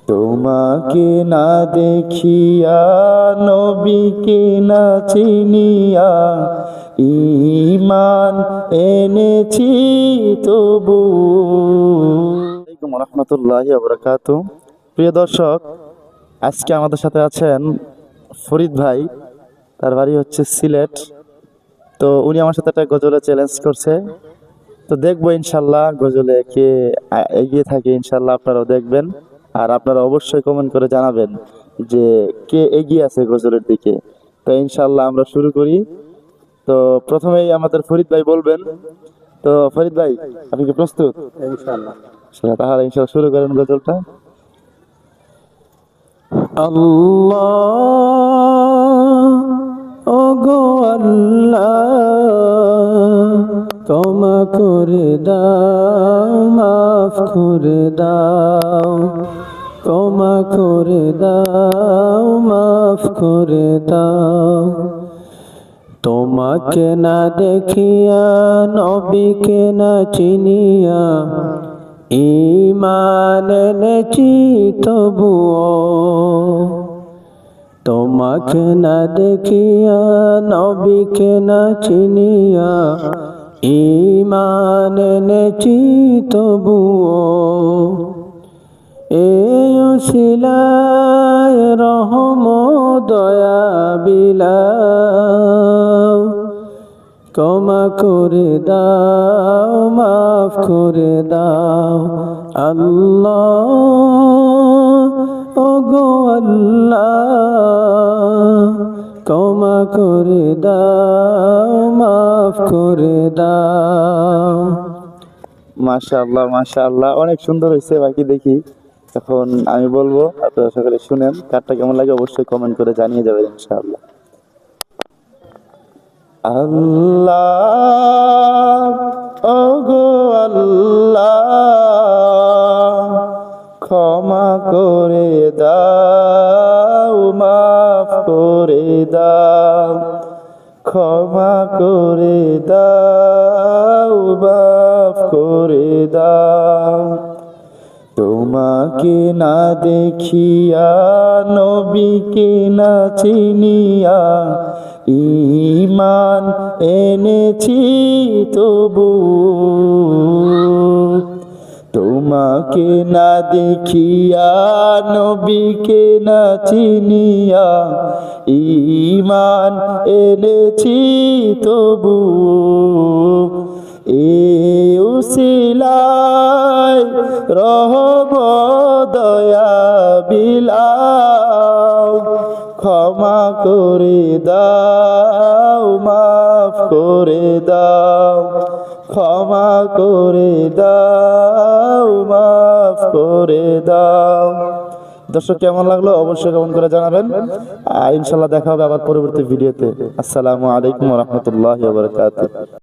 তোমাকে না দেখিয়া নবীকে না চিনিয়া ঈমান এনেছি তবু। আসসালামু আলাইকুম ওয়া রাহমাতুল্লাহি ওয়া বারাকাতুহু। প্রিয় দর্শক, আজকে আমাদের সাথে আছেন ফরিদ ভাই। তার বাড়ি হচ্ছে সিলেট। তো উনি আমার সাথে একটা গজলে চ্যালেঞ্জ করছে। তো দেখবো ইনশাল্লাহ গজলে কে এগিয়ে থাকে। ইনশাল্লাহ আপনারাও দেখবেন, আর আপনারা অবশ্যই কমেন্ট করে জানাবেন যে কে এগিয়ে আছে গজলের দিকে। তো ইনশাল্লাহ আমরা শুরু করি। তো প্রথমেই আমাদের ফরিদ ভাই বলবেন। তো ফরিদ ভাই, আপনি কি প্রস্তুত? ইনশাআল্লাহ। তাহলে ইনশাল্লাহ শুরু করেন গজলটা। আল্লাহ ওগো আল্লাহ, ক্ষমা করে দাও, মাফ করে দাও, ক্ষমা করে দাও, মাফ করে দাও। তোমাকে না দেখিয়া নবীকে না চিনিয়া ঈমান এনেছি তবুও। তোমাকে না দেখিয়া নবীকে না চিনিয়া ঈমান এনেছি তবুও। এই উসিলায় রহম দয়া বিলাও, ক্ষমা করে দাও, মাফ করে দাও। আল্লাহ ওগো আল্লাহ, ক্ষমা করে দাও, মাফ করে দাও। মাশাআল্লাহ মাশাআল্লাহ, অনেক সুন্দর হয়েছে। বাকি দেখি, এখন আমি বলবো, আপনারা সকলে শুনেন। কারটা কেমন লাগে অবশ্যই কমেন্ট করে জানিয়ে যাবেন ইনশাআল্লাহ। আল্লাহ ওগো আল্লাহ, ক্ষমা করে দাও, মাফ করে দাও, ক্ষমা করে দাও, মাফ করে দাও। তোমাকে না দেখিয়া নবীকে না চিনিয়া ঈমান এনেছি তবু। তোমাকে না দেখিয়া নবীকে না চিনিয়া ঈমান এনেছি তবু। এই উসিলায় রহম দয়া বিলাও, ক্ষমা করে দাও, মাফ করে দাও, ক্ষমা করে দাও, মাফ করে দাও। দর্শক, কেমন লাগলো অবশ্যই কমেন্ট করে জানাবেন। ইনশাল্লাহ দেখা হবে আবার পরবর্তী ভিডিওতে। আসসালামু আলাইকুম ওয়া রাহমাতুল্লাহি ওয়া বারাকাতুহু।